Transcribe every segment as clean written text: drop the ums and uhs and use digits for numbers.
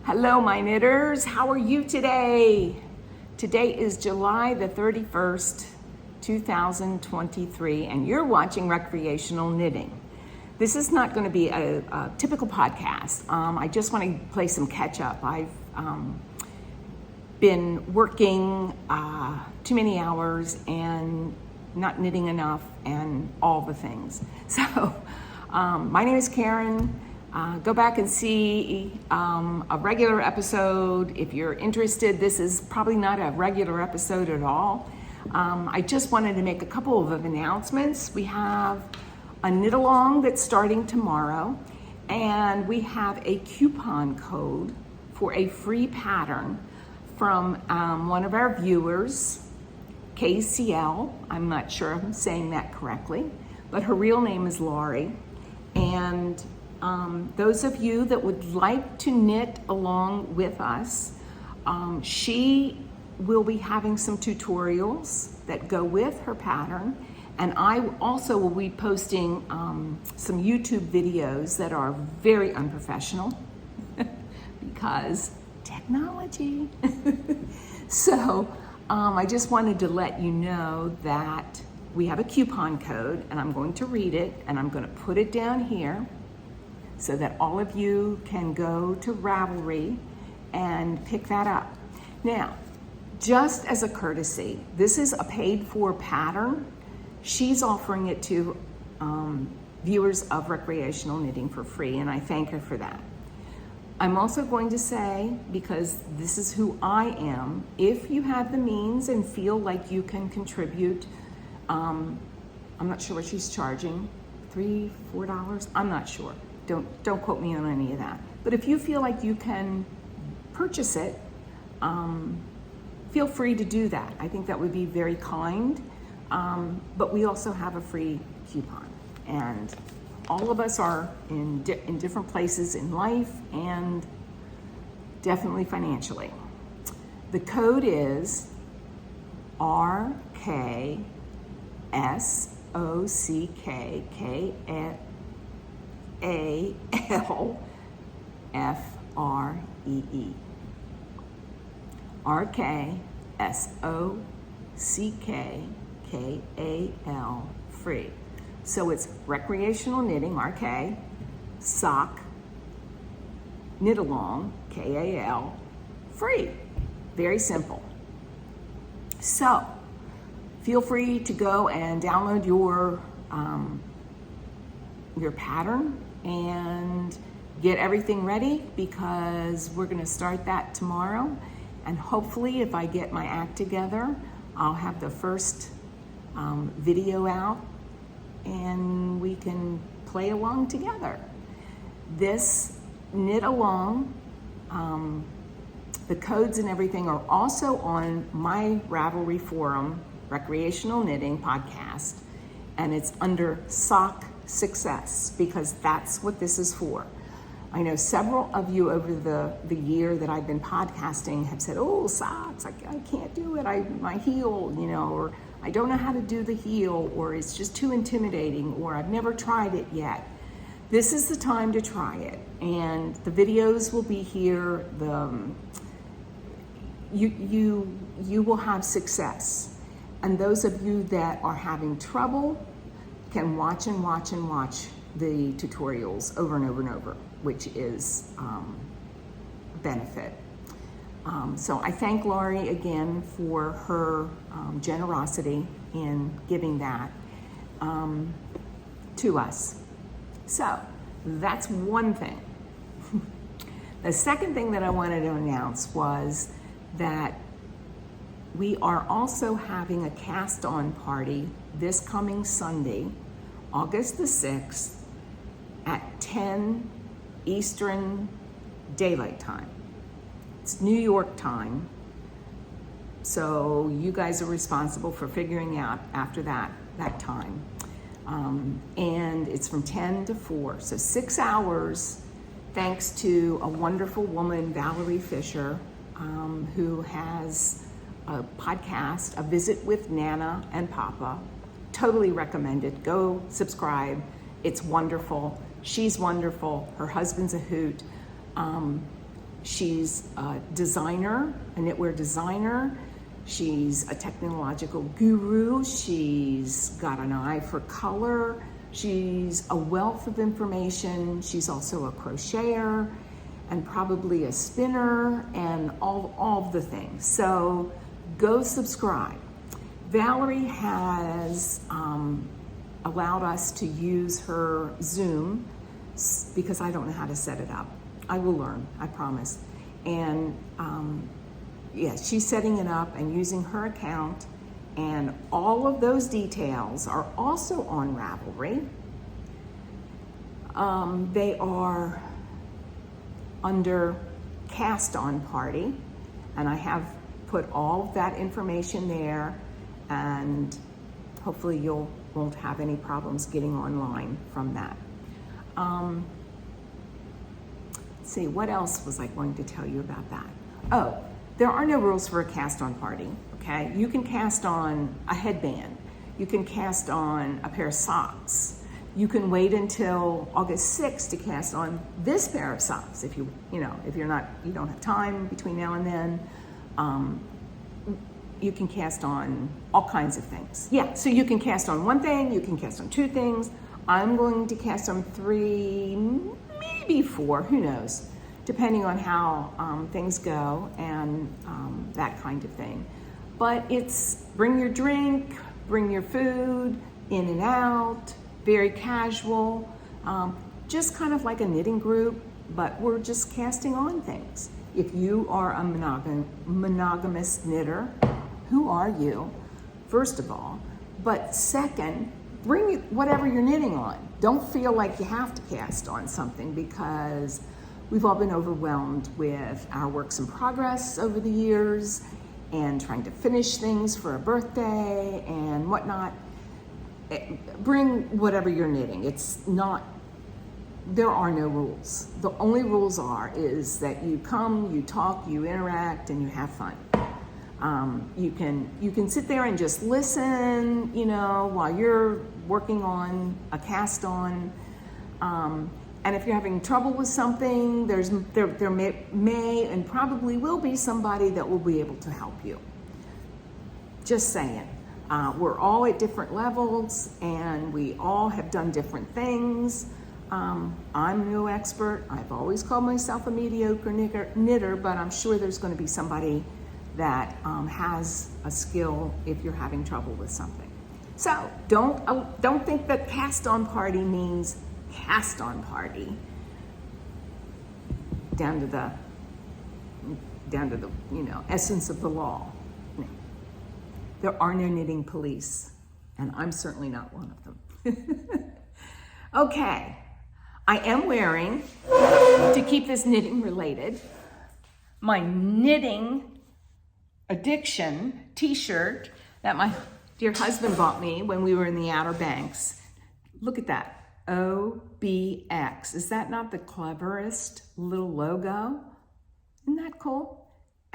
Hello, my knitters. How are you today? Today is July the 31st, 2023, and you're watching Recreational Knitting. This is not going to be a typical podcast. I just want to play some catch up. I've been working too many hours and not knitting enough and all the things. So my name is Karen. Go back and see a regular episode. If you're interested, this is probably not a regular episode at all. I just wanted to make a couple of announcements. We have a knit along that's starting tomorrow, and we have a coupon code for a free pattern from one of our viewers, KAL. I'm not sure I'm saying that correctly, but her real name is Laurie. And those of you that would like to knit along with us, she will be having some tutorials that go with her pattern, and I also will be posting some YouTube videos that are very unprofessional because technology. So I just wanted to let you know that we have a coupon code, and I'm going to read it, and I'm going to put it down here so that all of you can go to Ravelry and pick that up. Now, just as a courtesy, this is a paid-for pattern. She's offering it to viewers of Recreational Knitting for free, and I thank her for that. I'm also going to say, because this is who I am, if you have the means and feel like you can contribute, I'm not sure what she's charging, $3, $4, I'm not sure. Don't quote me on any of that. But if you feel like you can purchase it, feel free to do that. I think that would be very kind. But we also have a free coupon, and all of us are in different places in life and definitely financially. The code is RKSOCKKALFREE. RKSOCKKAL free. So it's Recreational Knitting, RK, sock, knit along, KAL, free. Very simple. So feel free to go and download your pattern and get everything ready, because we're going to start that tomorrow. And hopefully, if I get my act together, I'll have the first video out and we can play along together. This knit along, the codes and everything are also on my Ravelry forum, Recreational Knitting Podcast, and it's under Sock Success, because that's what this is for. I know several of you over the year that I've been podcasting have said, oh, socks, I can't do it, my heel, or I don't know how to do the heel, or it's just too intimidating, or I've never tried it yet. This is the time to try it, and the videos will be here. You will have success, and those of you that are having trouble can watch and watch and watch the tutorials over and over and over, which is a benefit. So I thank Laurie again for her generosity in giving that to us. So that's one thing. The second thing that I wanted to announce was that we are also having a cast-on party this coming Sunday, August the 6th, at 10 Eastern Daylight Time. It's New York time, so you guys are responsible for figuring out after that time. And it's from 10 to 4, so 6 hours, thanks to a wonderful woman, Valerie Fisher, who has a podcast, A Visit with Nana and Papa. Totally recommend it. Go subscribe. It's wonderful. She's wonderful. Her husband's a hoot. She's a designer, a knitwear designer. She's a technological guru. She's got an eye for color. She's a wealth of information. She's also a crocheter and probably a spinner and all of the things. So go subscribe. Valerie has allowed us to use her Zoom because I don't know how to set it up. I will learn, I promise. And yeah, she's setting it up and using her account, and all of those details are also on Ravelry. They are under Cast On Party, and I have put all of that information there, and hopefully you won't have any problems getting online from that. Let's see, what else was I going to tell you about that? Oh, there are no rules for a Cast On Party, okay? You can cast on a headband. You can cast on a pair of socks. You can wait until August 6th to cast on this pair of socks if you don't have time between now and then. You can cast on all kinds of things. Yeah, so you can cast on one thing, you can cast on two things. I'm going to cast on 3, maybe 4, who knows, depending on how things go and that kind of thing. But it's bring your drink, bring your food, in and out, very casual, just kind of like a knitting group, but we're just casting on things. If you are a monogamous knitter, who are you, first of all? But second, bring whatever you're knitting on. Don't feel like you have to cast on something, because we've all been overwhelmed with our works in progress over the years and trying to finish things for a birthday and whatnot. Bring whatever you're knitting. There are no rules. The only rules is that you come, you talk, you interact, and you have fun. You can sit there and just listen, while you're working on a cast on. And if you're having trouble with something, there may and probably will be somebody that will be able to help you. Just saying. We're all at different levels, and we all have done different things. I'm no expert. I've always called myself a mediocre knitter, but I'm sure there's going to be somebody that has a skill if you're having trouble with something. So don't think that cast on party means cast on party. Down to the essence of the law. There are no knitting police, and I'm certainly not one of them. Okay, I am wearing, to keep this knitting related, my knitting addiction t-shirt that my dear husband bought me when we were in the Outer Banks. Look at that, OBX. Is that not the cleverest little logo? Isn't that cool?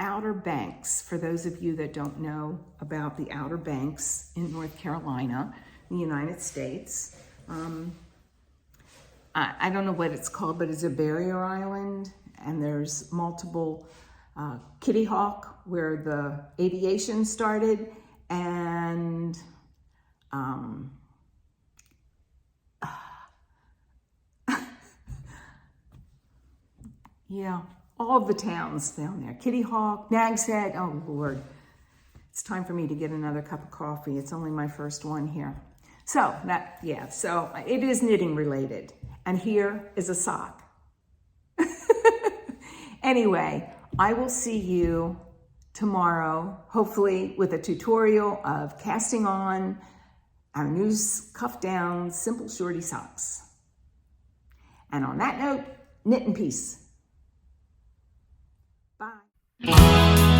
Outer Banks, for those of you that don't know about the Outer Banks in North Carolina, in the United States. I don't know what it's called, but it's a barrier island, and there's multiple Kitty Hawk, where the aviation started, and yeah, all of the towns down there. Kitty Hawk, Nag's Head, oh Lord. It's time for me to get another cup of coffee. It's only my first one here. So it is knitting related. And here is a sock. Anyway, I will see you tomorrow, hopefully with a tutorial of casting on our new cuff down simple shorty socks. And on that note, knit in peace. Bye.